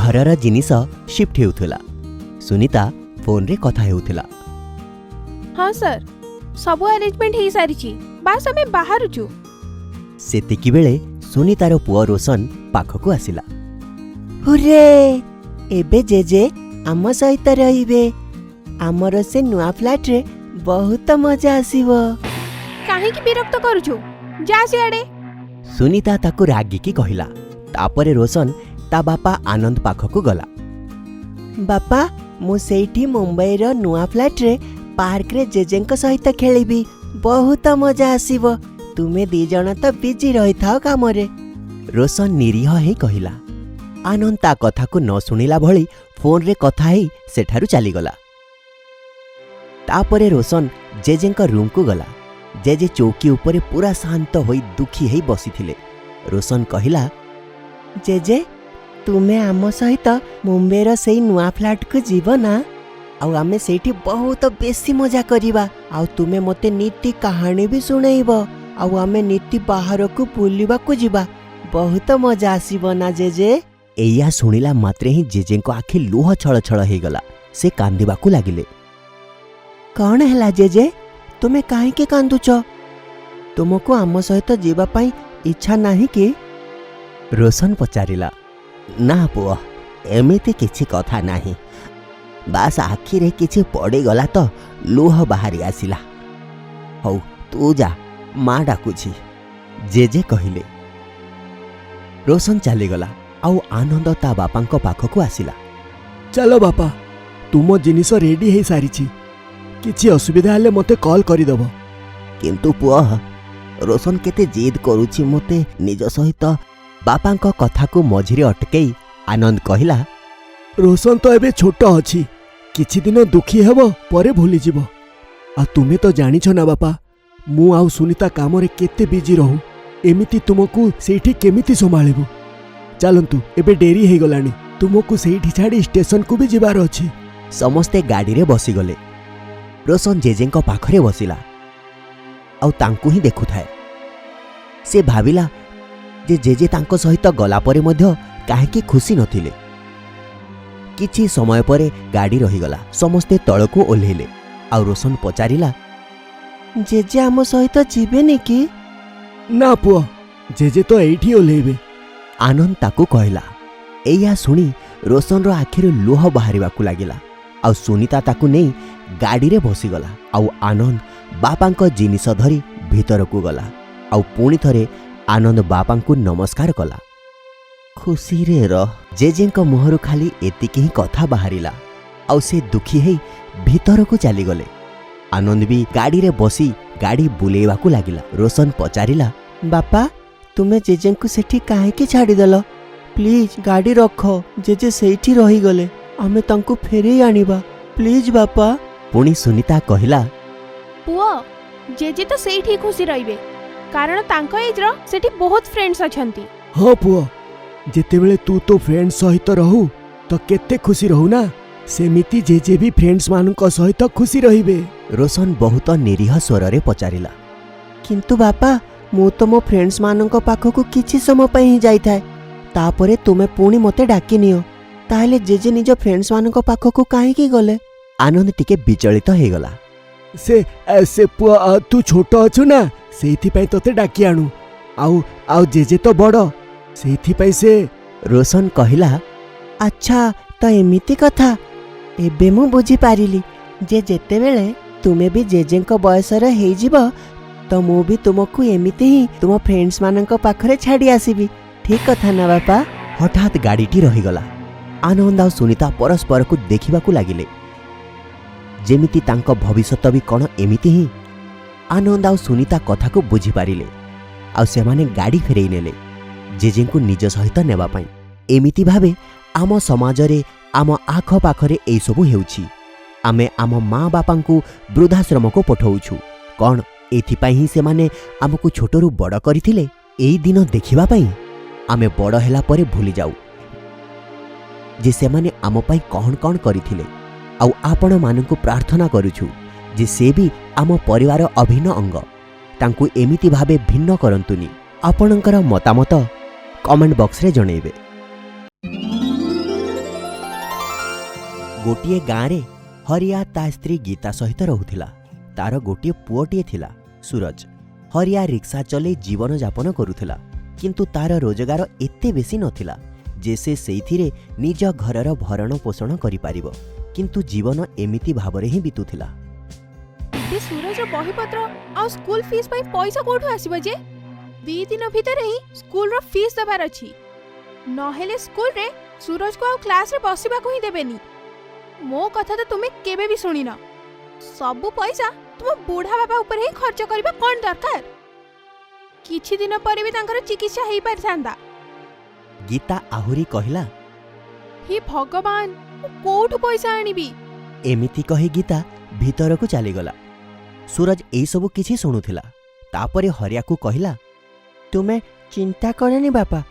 घरर जिनिस shift हेउथला। Sunita phone रे कथा हेउथला। हाँ सर, सब अरेंजमेंट हो सारी, बास आम बाहर छु। सेतिकी बेले सुनीतार पुआ रोशन पाखकु आसिला। हुरे, एबे जेजे आम सहित रहिबे। आमर से नुआ फ्लैट रे बहुत मजा आसीबो। काहे की विरक्त करूछु, जा सियाडे। सुनीता ताकु रागिकी कहिला। तापरे रोशन ता बापा आनंद पाखकु गला। बापा, मु सेठी मुंबई रो नुआ फ्लैट रे पार्क रे जेजेंक सहित खेलिबी। बहुत मजा आसीबो। तुमे दी जण तो बिजी रही थाओ काम रे। रोशन निरीह हे कहिला। आनंद ता कथा को न सुनिला भली फोन रे कथा हे सेठारु चली गला। तापरे रोशन जेजेंक रूम को गला। जेजे चौकी ऊपर पूरा शांत होई दुखी हेई बसिथिले। रोशन कहिला, जेजे तुमे आम सहित मुंबई रो सेई नुआ फ्लैट को जीव ना। आउ आमे सेठी बहुत बेसी मजा करिबा। आउ तुमे मते नीति कहानी भी सुनाइबो। आउ आमे नीति बाहर को बुलिबा को जीवा। बहुत मजा आसीबो ना जेजे। एया सुनिला मात्रे ही जेजे को आखि लुह छळ छळ हे गला। से कांदिबा को लागिले। कौन हैला जेजे, तुमे काहे के कांदुछ? तुमको आम सहित जीवा पाई इच्छा नाही कि? रोशन पचारिला। ना पुआ, एमिति किछि कथा नाही। बास आखिरे किछि पड़ी गला तो लुह बाहरी आसिला। हौ तू जा, माँ डाकुछि, जेजे कहिले। रोशन चलीगला। आउ आनंद ता बापांक पाखकु आसिला। चलो बापा, तुम जिनिस रेडी हे सारिछि। किछि असुविधा हेले मते कॉल करि दबो। किंतु पुआ, रोशन केते जिद करूछि मते निज सहित। बापांक कथा को मझिरे अटकेई आनंद कहिला, रोशन तो एबे छोट अछि, किछि दिन दुखी हेबो परे भूली जिवो। आ तुमे तो जानिछ ना बापा, मु आउ सुनीता काम रे केते बिजी रहू। एमिति तुमको सेठी केमिति संभाळिबु। चलंतु, एबे डेरी हे गलानी। तुमको सेठी छाडी स्टेशन को भी जिबार अछि। समस्ते गाड़ी रे बसी गले। रोशन जेजेंक पाखरे बसिला। आउ तांकु ही देखुथाए। से भाविला जे जेजे तांको सहित गला परे मध्य काहेकि खुशी नथिले। किछि समय परे गाड़ी रहीगला। समस्ते तळको ओल्हेले। आउ रोशन पचारिला, जेजे आम सहित जीवेनि कि? ना पुआ, जेजे तो एठी ओल्हेबे। आनंद ताकु कहला। एया सुनी रोशन रो आखिर लुह बाहरिबाकु लागिला। आउ सुनीता ताकु नै गाड़ी रे बसीगला। आउ आनंद बापांक जिनिस धरी भीतर को गला। आउ पुणी थरे आनंद बापांकु नमस्कार कला। खुशी रे रह, जेजेंक मुहरु खाली एतिकी ही कथा बाहरिला। आउ से दुखी हेई भीतर को चली गले। आनंद भी गाड़ी रे बसी गाड़ी बुलेवाकु लागिला। रोशन पचारिला, बापा तुमे जेजेंकु सेठी काहे के छाड़ी देलो? प्लीज गाड़ी रख, जेजे सेठी रही गले। आमे तांकु फेरे आनिबा, प्लीज बापा। पुणी सुनीता कहिला, पुओ जेजे तो सेठी खुशी रहिबे, कारण तांको एज रो सेठी बहुत फ्रेंड्स अछंती। हाँ पुआ, जेतेबेले तू तो फ्रेंड्स सहित रहू तो केते खुशी रहू ना। सेमिति जेजे भी फ्रेंड्स मानक सहित खुशी रहिबे। रोशन बहुत निरीह स्वर रे पचारिला। किंतु बापा, मु तो मो फ्रेंड्स मानक पाखकु किछि समय पई ही जाई थाए। तापरे तुमे पुणी मते डाकी नियो। ताहले जेजे निज फ्रेंड्स मानक पाखकु काहे की गले? आनंद टिके विचलित हे गला। से पुआ, तू छोट अछु ना, सेथि पई तते डाकी आनु। आउ जेजे तो बड़, सेथि पई से। रोशन कहिला, अच्छा तो एमिति कथा। एबे मु बुझी पारिली जे जेतेबेले तुमे भी जेजेंक बयसर हेई जिवो तो मु भी तुमको एमिति ही तुम फ्रेंड्स मानक पाखरे छाड़ी आसीबी। ठीक कथा ना बापा? हठात गाड़ीटी रहीगला। आनंद आ सुनीता परस्पर को देखिबाकु लागिले, जेमिति तांको भविष्यत भी कौन एमिति ही। आनंद आ सुनीता कथा को बुझी पारिले। आ सेमाने गाड़ी फेरई नेले जेजेंकु निज सहित नेबा पाई। एमिति भावे आम समाज रे आम आख पाखरे एई सबु हेउछि। आमे आम माँ बापांकु वृद्धाश्रम को पठाउछु। कौन एथिपाई ही सेमाने आमको छोटरू बड़ करथिले? एई दिन देखिबा पाई। आमे बड़ हेला परे भूली जाऊ जे सेमाने आम पाई कौन कौन करथिले। आउ आपण मानकु प्रार्थना करूछु जे से भी आम परिवार अभिन्न अंग। तांकु एमिति भावे भिन्न करंतुनी। आपणकर मतामत कमेंट बॉक्स रे जणैबे। गोटिए गाँरे हरिया ता स्त्री गीता सहित रहुथिला। तार गोटिए पुओटिए थिला सूरज। हरिया रिक्शा चले जीवन यापन करुथिला, किंतु तार रोजगार एते बेसी नथिला जे से सेइथिरे निज घरर भरण पोषण करि पारिबो, किंतु जीवन एमिति भाबरे ही बितुथिला। दीदी सूरज बहीपत्र आ स्कूल फीस पई पैसा कोठु आसीबो जे? 2 दिन भितर ही स्कूल रो फीस दबार अछि, नहेले स्कूल रे सूरज को आ क्लास रे बसिबा को ही देबेनी। मो कथा तो तुमे केबे भी सुनी ना। सबु पैसा तुम बूढ़ा बाबा ऊपर ही खर्च करबा कोन दरकार? किछि दिन पर भी तांकर चिकित्सा हेई परथांदा। गीता आहुरी कहिला, हे भगवान, मु कोठु पैसा आनिबी? एमिति कही गीता भीतर को चलीगला। सूरज एई सबु किछि सुनुथिला। तापरे हरिया को कहिला, तुमे चिंता करनी बापा,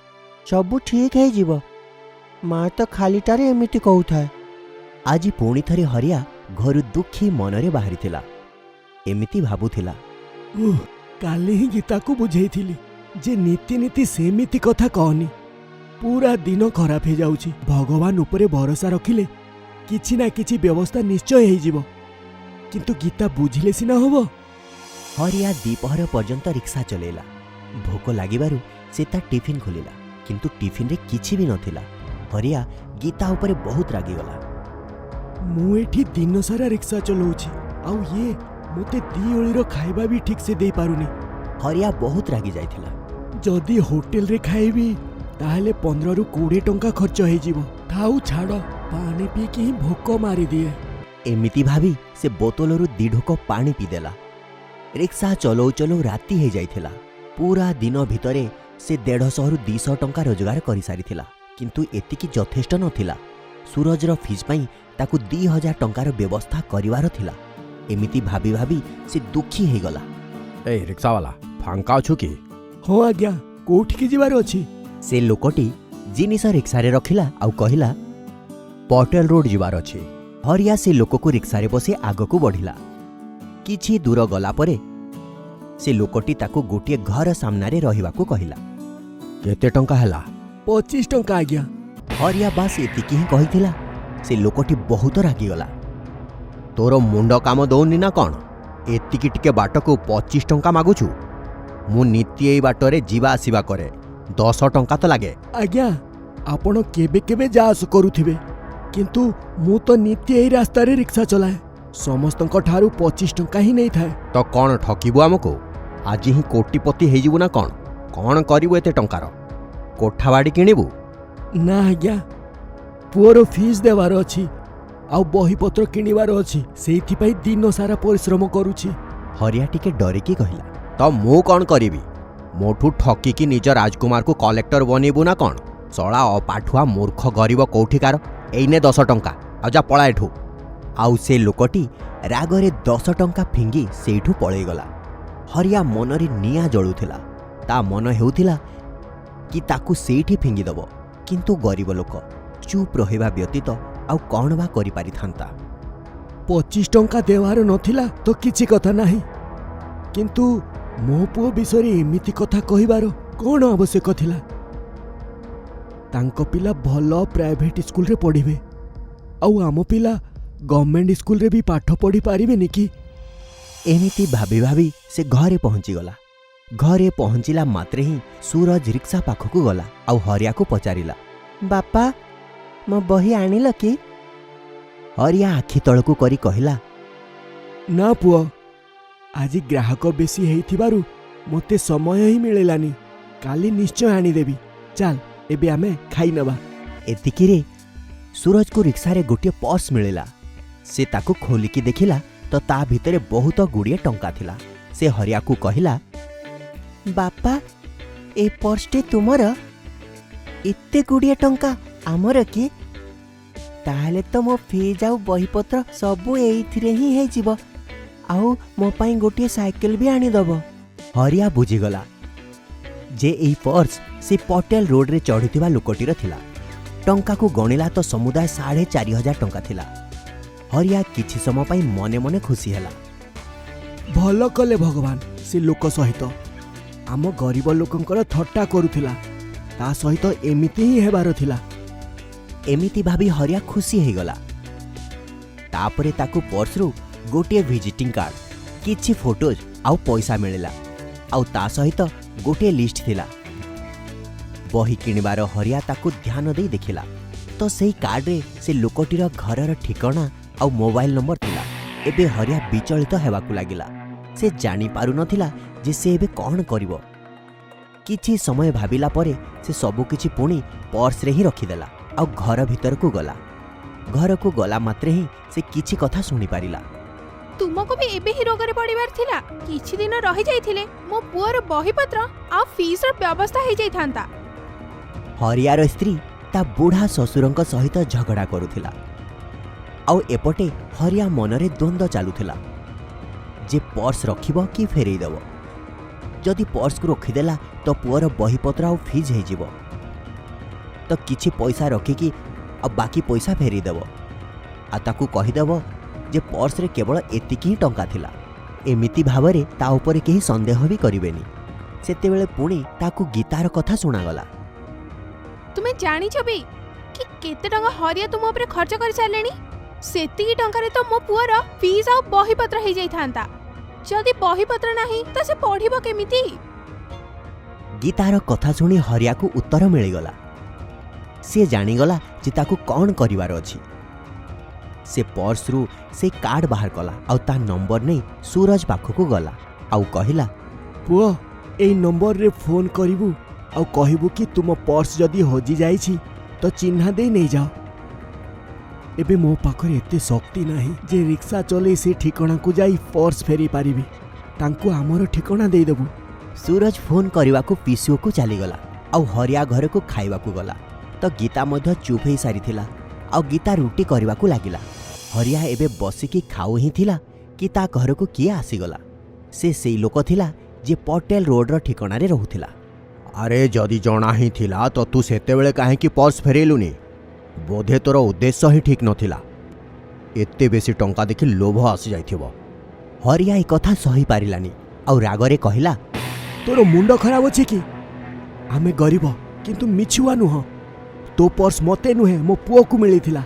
सबु ठीक है जीव। माँ तो खालीटारे एमिति कहूଥାଏ। आज पुणी थरे हरिया घरु दुखी मनरे बाहरिथिला। एमिति भाबुथिला, काली ही गीता को बुझेइथिली जे नीति नीति सेमिति कथा कहनी। पूरा दिन खराब हो जाउची। भगवान उपरे भरोसा रखिले किछि ना किछि व्यवस्था निश्चय हो जिवो, किंतु गीता बुझिले सिना होबो। हरिया दीपहर पर्यंत रिक्शा चलेला। भोक लागिबारु से ता टिफिन खोलिला, किंतु टिफिन रे किछि भी नथिला। हरिया गीता उपरे बहुत रागिगला। मु एठी दिन सारा रिक्शा चलाउची, आउ ये मोते दी ओळीर खाइबा भी ठीक से दे पारुनी। हरिया बहुत रागी जाइथिला। जदि होटल रे खाइबी ताहले 15 रु 20 टंका खर्च हो जिवो। थाउ छाड़, पानी पी के ही भोक मारी दिए। एमिति भाभी से बोतलरू 2 ढोक पानी पीदेला। रिक्शा चलौ चलौ राति हो जाइथिला। पूरा दिन भितरे से 150 रु 200 टंका रोजगार करि सारिथिला, किंतु एतिकी यथेष्ट नथिला। सूरजर फीस पई ताकू 2000 टंकार व्यवस्था करिवार थिला। एमिति भाभी भाभी से दुखी हो गला। ए रिक्शा वाला फांका अछु कि? हाँ आज्ञा, कोठी की जिबार अछि? से लोकटी जिनिस रिक्शा रे रखिला आउ कहिला, पटेल रोड जिबार अछि। हरिया से लोक को रिक्शा रे बसे आग को बढ़िला। किछि दूर गला परे से लोकटी ताकू गोटिए घर सामना रे रहिबा को कहिला। केते टंका हला? 25 टंका आज्ञा। हरिया बास एतिकी ही कहिथिला। से लोकटी बहुत रागिगला। तोर मुंड काम दौनी ना कौन? एतिकी टिके बाट को 25 टंका मागुछु? मु नित्य एई बाटरे जीवा आसीबा करे, 10 टंका तो लागे। आज्ञा, आपण केबे केबे जास करूथिबे, किंतु मु तो नित्य एई रास्ता रे रिक्शा चलाए। समस्तक ठारू 25 टंका ही नहीं थाए। तो कौन ठकिबु हमको? आज ही कोटिपति हेजिबु ना कौन? कौन करिबु एते टंकार? कोठा बाड़ी किनिबु? ना आज्ञा, पुअर फीस देवार अछि, आउ बहीपत्र किनिबार अछि। सेइथिपाई दिन सारा परिश्रम करूछि। हरिया टिके डरिकी कहिला, तो मु कौन करिबि? मोठू ठकी की निज राजकुमार को कलेक्टर बनेबु ना कौन? चला अपाठुआ मूर्ख गरीब कोठिकार। एइने 10 टंका, आ जा पळा एठू। आउ से लोकटी रागरे 10 टंका फिंगी सेठू पळेई गला। हरिया मनरे निया जळुथिला। ता मन हेउथिला कि ताकू सेठी फिंगी दबो, किंतु गरीब लोक चुप रहिबा व्यतीत आउ कौन बा करि पारि थांता। 25 टंका देवार नथिला तो किछि कथा नाही, किंतु मो पुओ विषय एमिति कथा कहिबार कौन आवश्यक थिला? तांको पिला भल प्राइवेट स्कूल रे पढ़िबे, आउ आम पिला गवर्नमेंट स्कूल रे भी पाठ पढ़ी पारिबेनि कि? एमिति भाभी भाभी से घरे पहुंची गला। घरे पहुंचिला मात्रे ही सूरज रिक्शा पाखकू गला आउ हरिया को पचारिला, बापा मो बही आनिल कि? हरिया आखि तळकू करी कहिला, ना पुओ, आज ग्राहक बेसी हेइथिबारु मते समय ही मिलेलानी। काली निश्चय आनी देबी। चल एबे आमे खाई नबा। एतिकी रे सूरज को रिक्शा रे गोटे पर्स मिलिला। से ताकू खोलिकी देखिला तो ता भितरे बहुत गुड़िए टंका थिला। से हरिया को कहिला, बापा ए पर्सटे तुमर? एते गुड़िए टंका आमर कि? ताहले तो मो फीस आउ बहीपत्र सबु एइथिरे ही हे जिवो, आउ मो पाई गोटे साइकिल भी आनी दबो। हरिया बुझीगला जे एई पर्स से पटेल रोड रे चढ़ुथिबा लोकटीर थिला। टंका को गणिला तो समुदाय 4500 टंका थिला। हरिया किछि समय पाई मने मने खुशी हैला। भल कले भगवान से लोक सहित। आम गरीब लोकंकर थट्टा करुथिला, ता सहित एमिति ही हेबार थिला। एमिति भाभी हरिया खुशी हेगला। तापरे ताकू पर्सरू गोटे विजिटिंग कार्ड, किछि फोटोज आउ पैसा मिलिला। आउ ता सहित गोटे लिस्ट थिला। बही किणिबार हरिया ताकू ध्यान दे देखिला तो सेही कार्ड रे से लोकटीर घरर ठिकाना आउ मोबाइल नंबर थिला। एबे हरिया विचलित हेबाकू लागिला। से जानी पारु नथिला जे से एबे कौन करिवो। किछि समय भाबिला परे से सबु किछि पुणी पर्स रे ही रखिदेला आउ घर भीतर को गला। घर को गला मात्रे ही से किछि कथा सुनी पारिला। तुमको भी एबे ही रोगरे पड़िबार थिला। किछि दिन रहि जाइथिले मो पुअर बहीपत्र आ फीस र व्यवस्था हे जाइथांता। हरियार स्त्री ता बुढ़ा ससुरंक सहित झगड़ा करुथिला। आउ एपटे हरिया मनरे द्वंद्व चालुथिला जे पर्स रखिबो कि फेरई देबो। जदि पर्स को रखिदेला तो पुअर बहीपत्र आउ फीज हे जिवो। तो किछि पैसा रखिकी आ बाकी पैसा फेरई देबो। आ ताकू कहिदेबो जे पर्स रे केवल एतिकी ही टंका थिला। एमिति भावरे ता उपरे केही संदेह भी करिवेनी। सेतेबेले पुणी ताकू गीतार कथा सुनागला। तुमे जानी छबी कि केते टंका हरिया तुम ऊपर खर्च कर सारलेनी। सेतिकी टंका रे तो मो पुअर फीस आ बहीपत्र हे जाइथांता। जदि बहीपत्र नाही त से पढिबो केमिति। गीतार कथा सुनी हरिया को उत्तर मिलिगला। से जानीगला जे ताकू कौन करिवार अछि। से पर्स रु से कार्ड बाहर कला आउ ता नंबर नहीं सूरज पाखकू गला आउ कहिला, पुओ एई नंबर रे फोन करिवु आउ कहिबु कि तुम पर्स जदि हजि जाइछि तो चिन्हा दे नहीं जाओ। एबे मो पाखरे एते शक्ति नाही जे रिक्शा चले से ठिकाना को जाई पर्स फेरी पारिबी। तांकू हमर ठिकाना दे देबु। सूरज फोन करने को पीसीओ को चलीगला आउ हरिया घर को खाइबा को गला। तो गीता मध्य चुप ही सारी थिला आउ गीता रुटी करने को लागिला। हरिया एबे बसिकी खाऊ ही थिला कि ता घर को किए आसीगला। से सेई लोक थिला जे पटेल रोड र ठिकाना रे रहुथिला। अरे जदि जणा ही थिला तो तू सेतेबेले काहेकि पर्स फेरेलुनी? बोधे तोर उद्देश्य ही ठीक नथिला। एते बेसी टंका देखि लोभ आसी जाइथिबो। हरिया ए कथा सही पारिलानी आउ रागरे कहिला, तोर मुंड खराब अछि कि? आमे गरीब किंतु मिछुआ नुह। तो पर्स मते नुहे मो पुओ को मिलिथिला।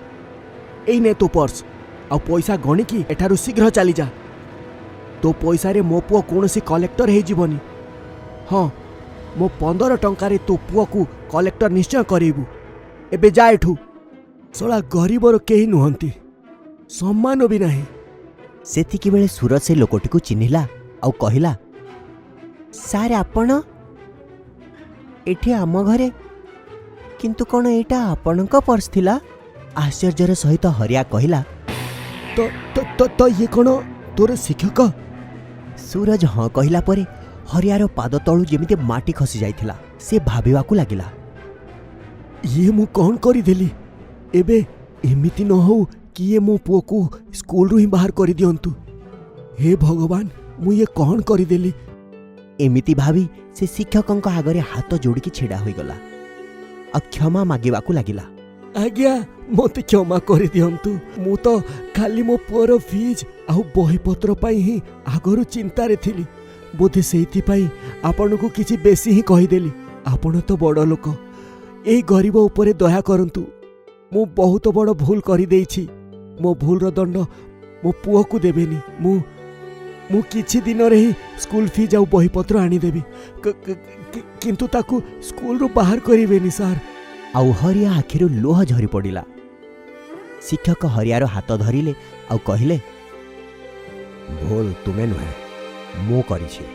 एई ने तो पर्स आ पैसा गणी कि एठारु शीघ्र चली जा। तो पैसा रे मो पुओ कोनोसी कलेक्टर हे जीवनी। हाँ मो 15 टंका रे तो पुओ को कलेक्टर निश्चय करेबु। एबे जा एठू। सला गरीबर केही नुहंती, सम्मान भी नाही। सेतिकी बेले सूरज से लोकटी को चिन्हिला आउ कहिला, सार आपण एठी आम घरे किंतु कौन एटा आपणक पर्स थिला? आश्चर्यर सहित हरिया कहिला, तो तो तो, तो ये कौन तोर शिक्षक? सूरज हाँ कहिला परे हरियार पाद तळु जेमिति माटी खसी जाइथिला। से भाबिवाकू लागिला, ये मु कौन करी देली? एबे एमिति न हो कि ये मो पुओ को स्कूल रु ही बाहर करी दियंतु। हे भगवान मु ये कौन करी देली? एमिति भावी से शिक्षकंक आगरे हाथ जोड़िकी छेड़ा होइगला आ क्षमा मागिबाकू लागिला। आज्ञा मते क्षमा करी दियंतु। मु तो खाली मो पुओर फीज आउ बही पत्र पाई ही आगरु चिंता रे थिली। बोधे सेति पाई आपन को किछि बेसी ही कहि देली। आपण तो बड़ लोक, एई गरीब उपरे दया करंतु। मु बहुत बड़ भूल करी देइछि। मो भूल रो दंड मो पुओ को देबेनी। मु किछि दिन रे ही स्कूल फीज आउ बही पत्र आनी देबी। किंतु ताकू स्कूल रो बाहर करिवेनी सार। आउ हरिया आखिरु लोह झरी पड़िला। शिक्षक हरियार हाथ धरिले आउ कहिले, भूल तुमे नुहे मु करिछि।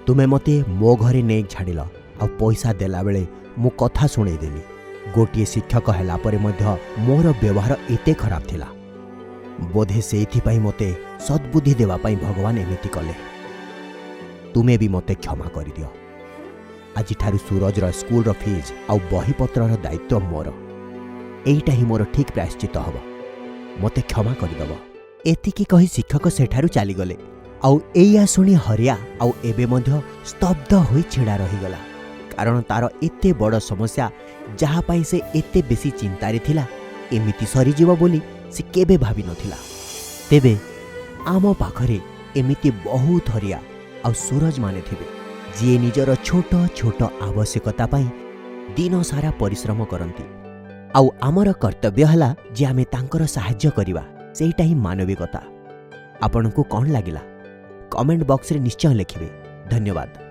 तुमे मते मो घरे नै छाडिल आउ पैसा देला बेले मु कथा सुनै देली। गोटिए शिक्षक हैला परे मध्य मोर व्यवहार एते खराब थिला। बोधे सेइथि पई मते सद्बुद्धि देवा पई भगवान एमिति कले। तुमे भी मते क्षमा करि दियो। आज ठारू सूरज रो स्कूल रो फीज आउ बही पत्र रो दायित्व मोर। एइटा ही मोर ठीक प्रायश्चित हबो। मते क्षमा करि दबो। एतिकी कहि शिक्षक सेठारू चली गले। आउ एया सुनी हरिया आउ एबे मध्य स्तब्ध होई छिड़ा रहिगला। कारण तार एते बड़ समस्या जहा पाई से एते बेसी चिंता रे थिला एमिति सरी जीव बोली से केबे भाबी नथिला। तेबे आम पाखरे एमिति बहुत हरिया आउ सूरज माने थिबे जे निजर छोट छोट आवश्यकता पाई दिन सारा परिश्रम करंती। आउ आमर कर्तव्य हला जे आमे तांकर सहाय्य करिवा। ସେଇଟା ହିଁ ମାନବିକତା। ଆପଣଙ୍କୁ କ'ଣ ଲାଗିଲା କମେଣ୍ଟ ବକ୍ସରେ ନିଶ୍ଚୟ ଲେଖିବେ। ଧନ୍ୟବାଦ।